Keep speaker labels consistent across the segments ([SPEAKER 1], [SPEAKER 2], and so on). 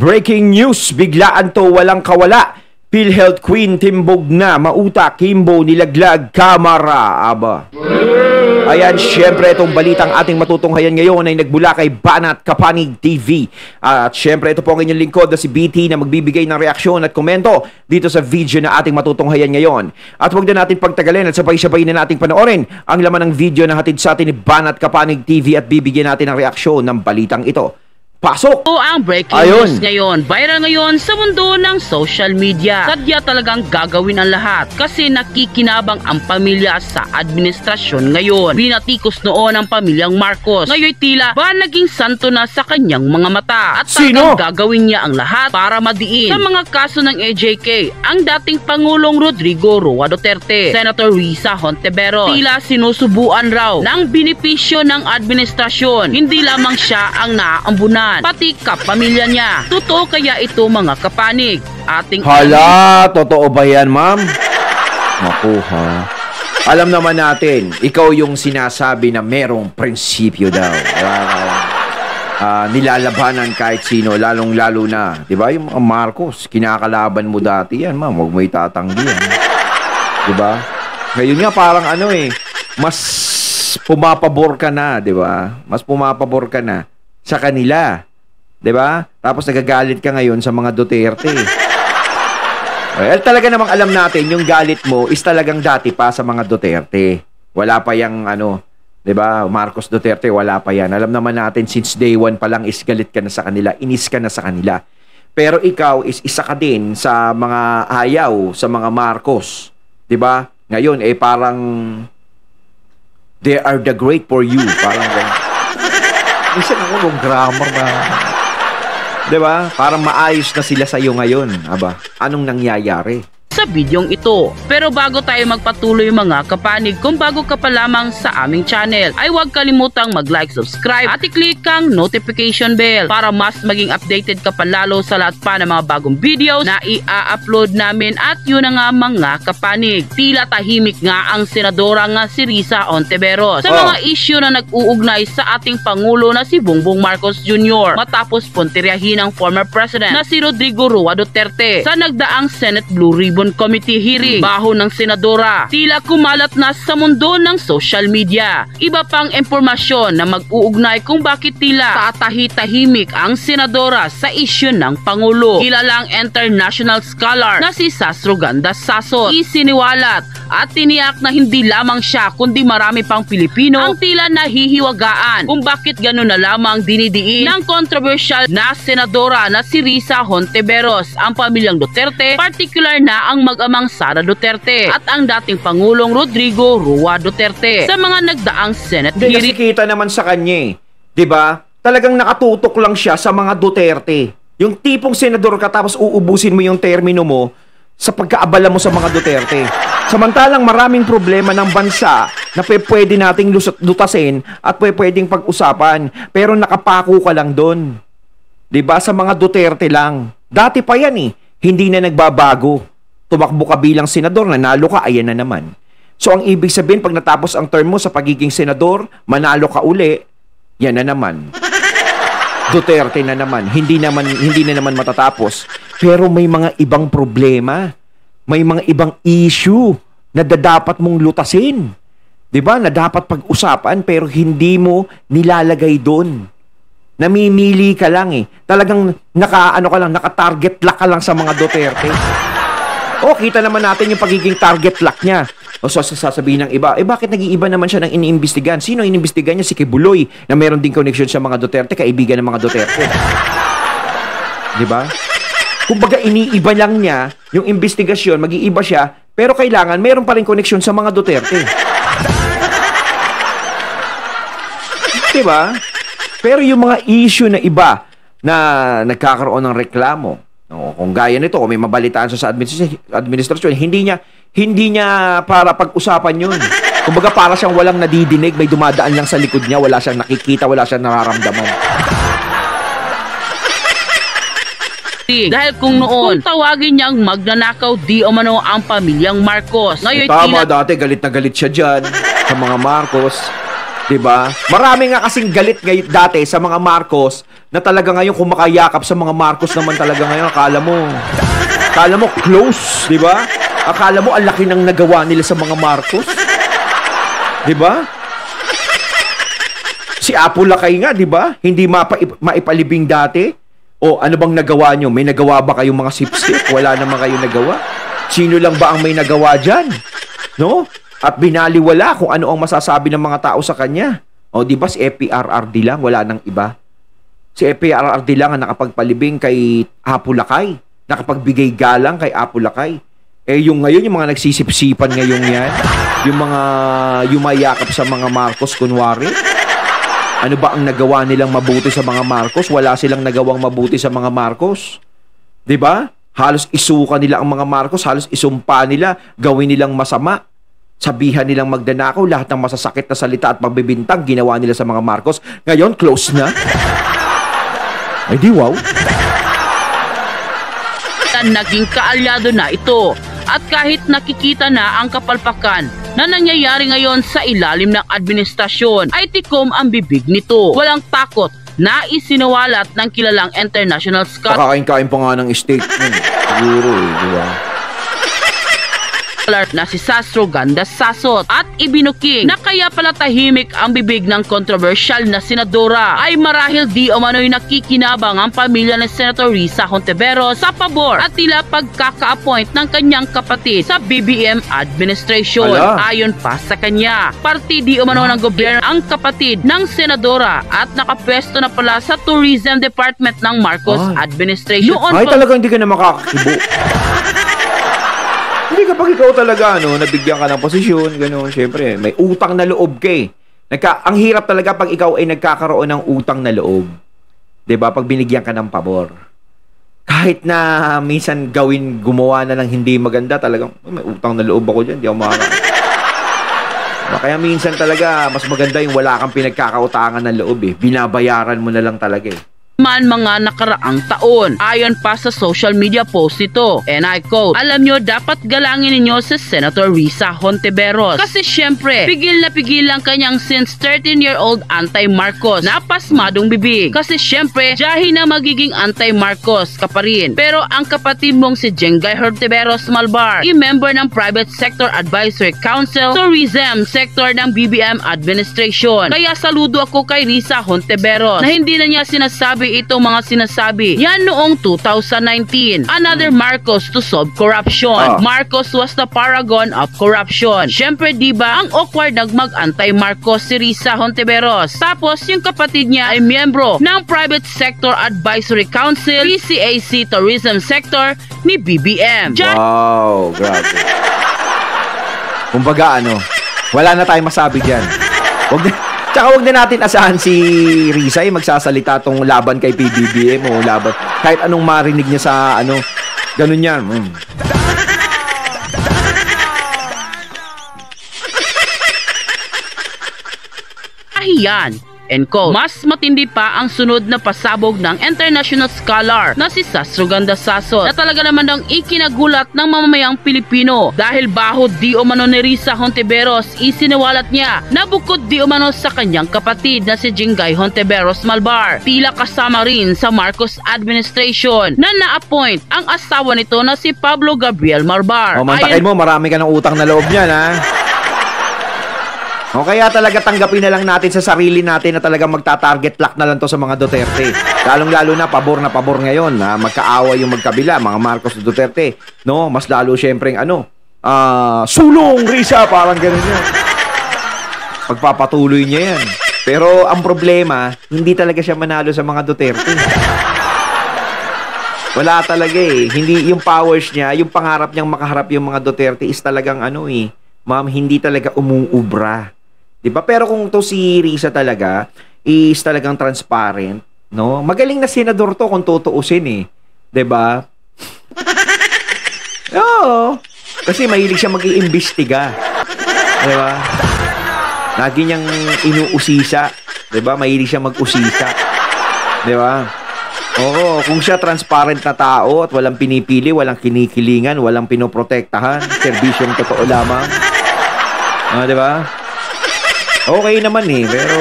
[SPEAKER 1] Breaking news, biglaan to walang kawala. PhilHealth Queen timbog na, mauta, Kimbo, nilaglag, kamara, aba. Ayan, syempre itong balitang ating matutunghayan ngayon ay nagbula kay Banat Kapanig TV. At syempre ito po ang inyong lingkod na si BT na magbibigay ng reaksyon at komento dito sa video na ating matutunghayan ngayon. At huwag na natin pagtagalin at sabay-sabay na nating panoorin ang laman ng video na hatid sa atin ni Banat Kapanig TV at bibigyan natin ng reaksyon ng balitang ito. Pasok!
[SPEAKER 2] Ito ang breaking news ngayon. Viral ngayon sa mundo ng social media. Sadya talagang gagawin ang lahat kasi nakikinabang ang pamilya sa administrasyon ngayon. Binatikos noon ang pamilyang Marcos. Ngayon tila ba naging santo na sa kanyang mga mata. At talagang gagawin niya ang lahat para madiin sa mga kaso ng EJK ang dating Pangulong Rodrigo Roa Duterte, Senator Risa Hontiveros. Tila sinusubuan raw ng benepisyo ng administrasyon. Hindi lamang siya ang naaambunan, pati kapamilya niya. Totoo kaya ito mga kapanig?
[SPEAKER 1] Hala, totoo ba yan, ma'am? Naku, ha? Alam naman natin, ikaw yung sinasabi na merong prinsipyo daw. Nilalabanan kahit sino, lalong-lalo na. Diba? Yung mga Marcos, kinakalaban mo dati yan, ma'am. Huwag mo itatanggi yan. Diba? Ngayon nga, parang mas pumapabor ka na, diba? Mas pumapabor ka na sa kanila. 'Di ba? Tapos nagagalit ka ngayon sa mga Duterte. Well, talaga namang alam natin yung galit mo is talagang dati pa sa mga Duterte. Wala pa yang 'di ba? Marcos Duterte, wala pa yan. Alam naman natin since day one pa lang is galit ka na sa kanila, inis ka na sa kanila. Pero ikaw is isa ka din sa mga ayaw sa mga Marcos. 'Di ba? Ngayon parang they are the great for you. Parang isa na kung grammar na. Diba? Parang maayos na sila sa'yo ngayon. Aba, anong nangyayari
[SPEAKER 2] sa bidyong ito? Pero bago tayo magpatuloy mga kapanig, kung bago ka pa lamang sa aming channel, ay huwag kalimutang mag-like, subscribe at i-click ang notification bell para mas maging updated ka pa lalo sa lahat pa ng mga bagong videos na i-upload namin. At yun na nga mga kapanig, tila tahimik nga ang senadora nga si Risa Hontiveros sa mga issue na nag-uugnay sa ating Pangulo na si Bongbong Marcos Jr. matapos puntiryahin ang former president na si Rodrigo Roa Duterte sa nagdaang Senate Blue Ribbon Committee hearing. Baho ng senadora, tila kumalat na sa mundo ng social media. Iba pang impormasyon na mag-uugnay kung bakit tila tatahi-tahimik ang senadora sa issue ng Pangulo. Kilalang international scholar na si Sasroganda Sasot isiniwalat at tiniyak na hindi lamang siya kundi marami pang Pilipino ang tila nahihiwagaan kung bakit gano'n na lamang dinidiin ng controversial na senadora na si Risa Hontiveros ang pamilyang Duterte, particular na ang mag-amang Sara Duterte at ang dating Pangulong Rodrigo Roa Duterte sa mga nagdaang Senate hearing.
[SPEAKER 1] Nakikita naman sa kanya, 'di ba? Talagang nakatutok lang siya sa mga Duterte. Yung tipong senador ka tapos uubusin mo yung termino mo sa pagkaabala mo sa mga Duterte. Samantalang maraming problema ng bansa na pwede nating lutasin at pwedeng pag-usapan, pero nakapako ka lang doon. 'Di ba? Sa mga Duterte lang. Dati pa yan hindi na nagbabago. Tumakbo ka bilang senador, nanalo ka, ayan na naman. So, ang ibig sabihin, pag natapos ang term mo sa pagiging senador, manalo ka uli, yan na naman. Duterte na naman. Hindi na naman matatapos. Pero may mga ibang problema. May mga ibang issue na dapat mong lutasin. 'Di ba? Na dapat pag-usapan, pero hindi mo nilalagay doon. Namimili ka lang Talagang naka-target lock ka lang sa mga Duterte. Kita naman natin yung pagiging target lock niya. O sasabihin ng iba, bakit nag-iiba naman siya ng iniimbestigan? Sino iniimbestigan niya? Si Kibuloy, na meron din connection sa mga Duterte, kaibigan ng mga Duterte. Diba? Kumbaga, iniiba lang niya yung investigasyon, mag-iiba siya, pero kailangan meron pa rin connection sa mga Duterte. Diba? Pero yung mga issue na iba na nagkakaroon ng reklamo, kung gaya nito, kung may mabalitaan sa administrasyon, hindi niya para pag-usapan yun. Kumbaga para siyang walang nadidinig, may dumadaan lang sa likod niya, wala siyang nakikita, wala siyang nararamdaman.
[SPEAKER 2] Dahil kung noon, tawagin niyang magnanakaw di umano ang pamilyang Marcos. Ngayon,
[SPEAKER 1] tama, dati galit na galit siya dyan sa mga Marcos. 'Diba? Marami nga kasing galit ngayon dati sa mga Marcos na talaga ngayon kumakayakap sa mga Marcos naman talaga ngayon. Akala mo close, 'di ba? Akala mo ang laki ng nagawa nila sa mga Marcos. 'Di ba? Si Apo Lakay nga, 'di ba? Hindi maipalibing dati. O ano bang nagawa nyo? May nagawa ba kayong mga sipsip? Wala naman kayong nagawa. Sino lang ba ang may nagawa dyan? No? At binaliwala kung ano ang masasabi ng mga tao sa kanya. O di ba si FPRRD lang, wala nang iba. Si FPRRD lang ang nakapagpalibing kay Apo Lakay. Nakapagbigay galang kay Apo Lakay. Yung ngayon, yung mga nagsisipsipan ngayon yan, yung mga yumayakap sa mga Marcos kunwari, ano ba ang nagawa nilang mabuti sa mga Marcos? Wala silang nagawang mabuti sa mga Marcos. 'Di ba? Halos isuka nila ang mga Marcos, halos isumpa nila, gawin nilang masama. Sabihan nilang magdanakaw, lahat ng masasakit na salita at pagbibintang ginawa nila sa mga Marcos. Ngayon, close na. Ay di wow.
[SPEAKER 2] Naging kaalyado na ito. At kahit nakikita na ang kapalpakan na nangyayari ngayon sa ilalim ng administrasyon, ay tikom ang bibig nito. Walang takot na isinawalat ng kilalang international scholar
[SPEAKER 1] Pakakain-kain pa nga ng steak. Siguro di ba?
[SPEAKER 2] na si Sastro Ganda Sasot at ibinuking na kaya pala tahimik ang bibig ng kontrobersyal na senadora ay marahil di umano'y nakikinabang ang pamilya ng Senator Risa Hontiveros sa pabor at tila pagkaka-appoint ng kanyang kapatid sa BBM administration. Ayon pa sa kanya, parte di umano ng gobyerno ang kapatid ng senadora at nakapwesto na pala sa Tourism Department ng Marcos administration.
[SPEAKER 1] Ay talagang hindi ka na makakakibo. Hindi kapag ikaw talaga, nabigyan ka ng posisyon, gano'n, syempre, may utang na loob ka eh. Ang hirap talaga pag ikaw ay nagkakaroon ng utang na loob. 'Di ba? Pag binigyan ka ng pabor. Kahit na minsan gumawa na ng hindi maganda, talagang, may utang na loob ako dyan, di ako Kaya minsan talaga, mas maganda yung wala kang pinagkakautangan ng loob eh. Binabayaran mo na lang talaga eh.
[SPEAKER 2] Mga nakaraang taon. Ayon pa sa social media post ito, and I quote, "Alam nyo, dapat galangin ninyo si Senator Risa Hontiveros kasi syempre, pigil na pigil lang kanyang since 13-year-old anti-Marcos na pasmadong bibig. Kasi syempre, jahi na magiging anti-Marcos ka pa rin. Pero ang kapatid mong si Jengay Hontiveros Malbar, i-member ng Private Sector Advisory Council, Tourism Sector ng BBM Administration. Kaya saludo ako kay Risa Hontiveros na hindi na niya sinasabi itong mga sinasabi yan noong 2019. Another Marcos to solve corruption. Marcos was the paragon of corruption. Syempre diba ang awkward nagmag-anti-Marcos si Risa Hontiveros. Tapos yung kapatid niya ay miyembro ng Private Sector Advisory Council, PCAC Tourism Sector ni BBM.
[SPEAKER 1] Wow, grabe. Kumbaga wala na tayong masabi dyan. Tsaka huwag na natin asahan si Risa magsasalita tong laban kay PBBM o laban. Kahit anong marinig niya sa ganun yan.
[SPEAKER 2] Ahiyan. End quote. Mas matindi pa ang sunod na pasabog ng international scholar na si Sastro Ganda Sasot na talaga naman daw ikinagulat ng mamamayang Pilipino dahil baho di umano ni Risa Hontiveros isiniwalat niya na bukod di umano sa kanyang kapatid na si Jengay Hontiveros Malbar, tila kasama rin sa Marcos administration na na-appoint ang asawa nito na si Pablo Gabriel Malbar.
[SPEAKER 1] Mantakin mo, marami ka ng utang na loob niyan ha. O kaya talaga tanggapin na lang natin sa sarili natin na talagang magta-target lock na lang to sa mga Duterte. Lalong-lalo na pabor ngayon na magkaawa yung magkabila, mga Marcos Duterte. No, mas lalo syempre sulong Risa, parang gano'n yun. Pagpapatuloy niya yan. Pero ang problema, hindi talaga siya manalo sa mga Duterte. Wala talaga eh. Hindi yung powers niya, yung pangarap niyang makaharap yung mga Duterte is talagang ma'am, hindi talaga umuubra. Diba? Pero kung to si Risa talaga is talagang transparent, no? Magaling na senador to kung tutuusin eh. Diba? Oo. Kasi mahilig siya mag-iimbestiga. Diba? Lagi niyang inuusisa. Diba? Mahilig siya mag-usisa. Diba? Oo. Kung siya transparent na tao at walang pinipili, walang kinikilingan, walang pinoprotektahan, serbisyong totoo lamang. Diba? Okay naman eh, pero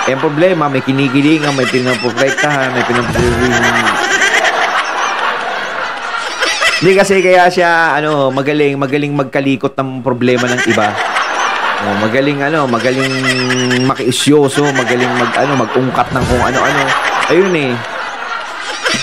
[SPEAKER 1] yung problema, may kinikilingan, may pinaprotektahan, may Hindi kasi kaya siya magaling magkalikot ng problema ng iba. Magaling makiisyoso, magaling mag-ungkat ng kung ano-ano. Ayun eh.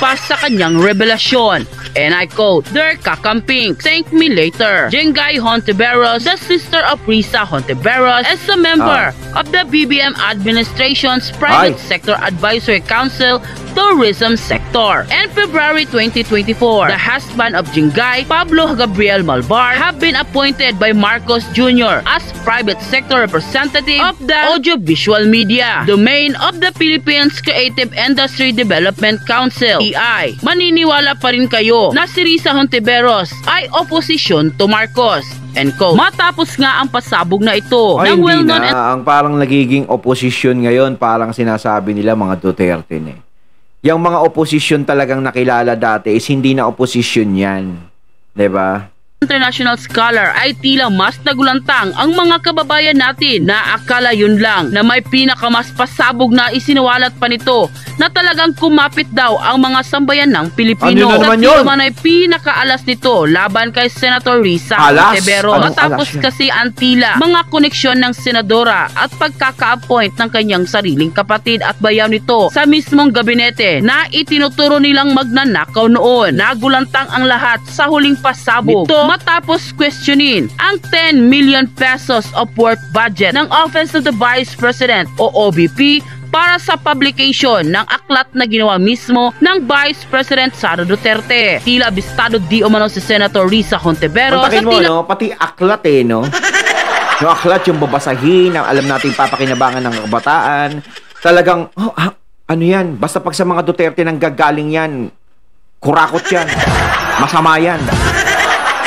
[SPEAKER 2] Pa sa kanyang revelasyon. And I quote, "They're kakamping. Thank me later." Jengay Hontiveros, the sister of Risa Hontiveros, is a member of the BBM administration's Private Sector Advisory Council Tourism Sector. In February 2024, the husband of Jengay, Pablo Gabriel Malvar, have been appointed by Marcos Jr. as Private Sector Representative of the Audiovisual Media Domain of the Philippines Creative Industry Development Council, PI. Maniniwala pa rin kayo na si Risa Hontiveros ay oposisyon to Marcos. And quote, matapos nga ang pasabog na ito ng well-known
[SPEAKER 1] ang parang nagiging oposisyon ngayon, parang sinasabi nila mga Duterte na eh. Yung mga oposisyon talagang nakilala dati is hindi na oposisyon yan. Diba?
[SPEAKER 2] International scholar ay tila mas nagulantang ang mga kababayan natin na akala yun lang na may pinakamas pasabog na isiniwalat pa nito na talagang kumapit daw ang mga sambayan ng Pilipino.
[SPEAKER 1] Ano naman
[SPEAKER 2] yun? Naman ay pinakaalas nito laban kay Senator Risa Hontiveros. Matapos kasi ang tila mga koneksyon ng senadora at pagkaka-appoint ng kanyang sariling kapatid at bayaw nito sa mismong gabinete na itinuturo nilang magnanakaw noon. Nagulantang ang lahat sa huling pasabog nito matapos questionin ang 10 million pesos of work budget ng Office of the Vice President o OVP para sa publication ng aklat na ginawa mismo ng Vice President Sara Duterte. Tila bistado di umano si Senator Risa Hontiveros.
[SPEAKER 1] Kontakin mo, pati aklat no? Yung aklat, yung babasahin, alam natin papakinabangan ng kabataan. Talagang, ano yan? Basta pag sa mga Duterte nang gagaling yan, kurakot yan, masama yan.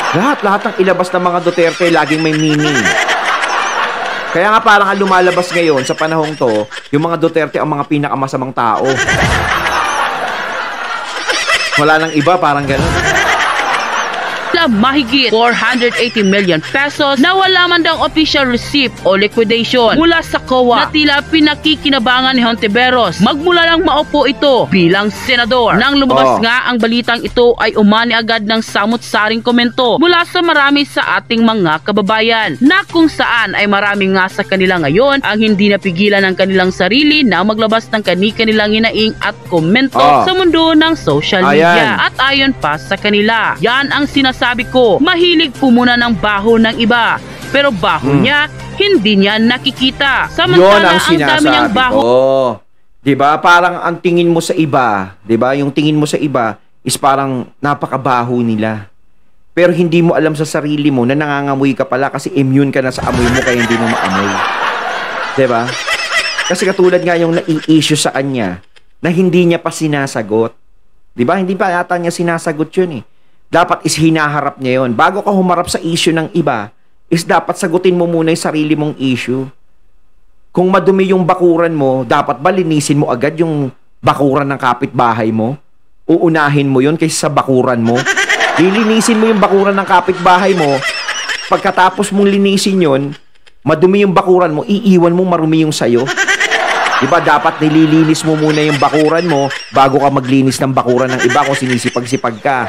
[SPEAKER 1] Lahat ng ilabas ng mga Duterte laging may meaning. Kaya nga parang lumalabas ngayon sa panahong to, yung mga Duterte ang mga pinakamasamang tao. Wala nang iba, parang gano'n.
[SPEAKER 2] Mahigit 480 million pesos na wala man daw official receipt o liquidation mula sa COA na tila pinakikinabangan ni Hontiveros magmula lang maupo ito bilang senador. Nang lumabas nga ang balitang ito ay umani agad ng samut-saring komento mula sa marami sa ating mga kababayan na kung saan ay marami nga sa kanila ngayon ang hindi napigilan ng kanilang sarili na maglabas ng kani-kanilang hinaing at komento sa mundo ng social media. At ayon pa sa kanila, yan ang sinasabi ko, mahilig po muna ng baho ng iba, pero baho niya, hindi niya nakikita. Samantala, ang dami niyang baho.
[SPEAKER 1] Diba? Parang ang tingin mo sa iba, diba? Yung tingin mo sa iba is parang napakabaho nila. Pero hindi mo alam sa sarili mo na nangangamoy ka pala kasi immune ka na sa amoy mo kaya hindi mo maamoy. Diba? Kasi katulad nga yung nai-issue sa kanya na hindi niya pa sinasagot. Diba? Hindi pa yata niya sinasagot yun eh. Dapat is hinaharap niya yun. Bago ka humarap sa issue ng iba, is dapat sagutin mo muna yung sarili mong issue. Kung madumi yung bakuran mo, dapat ba linisin mo agad yung bakuran ng kapitbahay mo? Uunahin mo yun kaysa sa bakuran mo? Lilinisin mo yung bakuran ng kapitbahay mo, pagkatapos mong linisin yun, madumi yung bakuran mo, iiwan mo marumi yung sayo. Diba dapat nililinis mo muna yung bakuran mo bago ka maglinis ng bakuran ng iba kung sinisipag-sipag ka.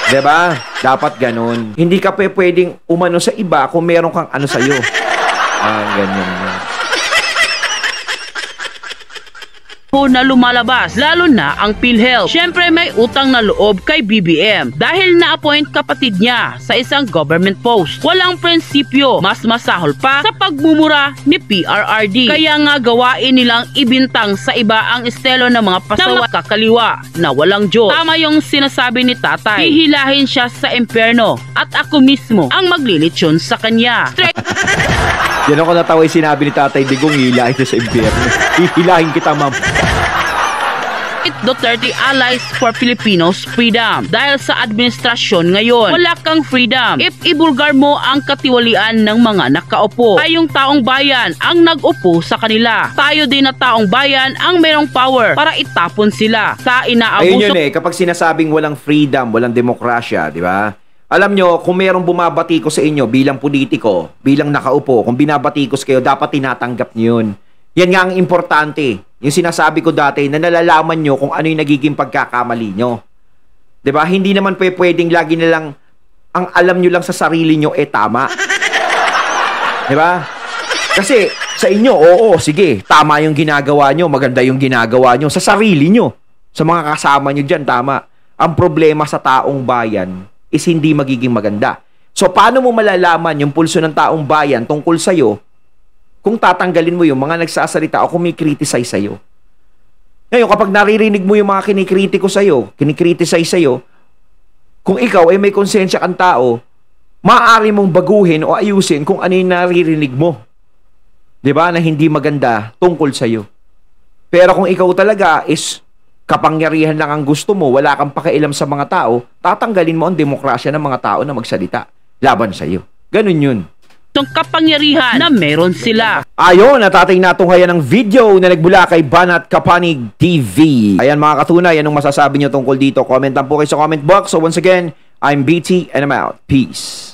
[SPEAKER 1] Diba? Dapat ganun. Hindi ka pwedeng umano sa iba kung meron kang ano sa'yo. Ganyan.
[SPEAKER 2] Na lumalabas, lalo na ang PhilHealth. Siyempre may utang na loob kay BBM dahil na-appoint kapatid niya sa isang government post. Walang prinsipyo, mas masahol pa sa pagmumura ni PRRD. Kaya nga gawain nilang ibintang sa iba ang estelo ng mga pasawa kakaliwa na walang Diyos. Tama yung sinasabi ni tatay, hihilahin siya sa impyerno at ako mismo ang maglilitsyon sa kanya.
[SPEAKER 1] Yan ako natawa yung sinabi ni Tatay Digong, hihilahin siya sa impyerno. Hihilahin kita, ma'am.
[SPEAKER 2] Duterte Allies for Filipinos Freedom. Dahil sa administrasyon ngayon, wala kang freedom if ibulgar mo ang katiwalian ng mga nakaupo. Tayong taong bayan ang nag-upo sa kanila. Tayo din na taong bayan ang merong power para itapon sila sa inaabuso.
[SPEAKER 1] Ayun yun kapag sinasabing walang freedom, walang demokrasya, di ba? Alam nyo, kung merong bumabatikos sa inyo bilang politiko, bilang nakaupo, kung binabatikos kayo, dapat tinatanggap nyo yun. Yan nga ang importante. Yung sinasabi ko dati na nalalaman nyo kung ano yung nagiging pagkakamali nyo. 'Di ba? Hindi naman pwedeng lagi na lang ang alam nyo lang sa sarili nyo tama. 'Di ba? Kasi sa inyo, oo, sige, tama yung ginagawa nyo, maganda yung ginagawa nyo sa sarili nyo. Sa mga kasama nyo dyan, tama. Ang problema sa taong bayan is hindi magiging maganda. So, paano mo malalaman yung pulso ng taong bayan tungkol sa'yo kung tatanggalin mo yung mga nagsasalita o kumikriticize sa'yo? Ngayon, kapag naririnig mo yung mga kinikritiko sa'yo, kinikriticize sa'yo, kung ikaw ay may konsensya kang tao, maaari mong baguhin o ayusin kung ano yung naririnig mo. 'Di ba? Na hindi maganda tungkol sa'yo. Pero kung ikaw talaga is kapangyarihan lang ang gusto mo, wala kang pakialam sa mga tao, tatanggalin mo ang demokrasya ng mga tao na magsalita laban sa'yo. Ganun yun.
[SPEAKER 2] Itong kapangyarihan na meron sila.
[SPEAKER 1] Ayon, at ating natunghayan ng video na nagbula kay Banat Kapanig TV. Ayan mga katunay, anong masasabi nyo tungkol dito? Comment lang po kayo sa comment box. So once again, I'm BT and I'm out. Peace.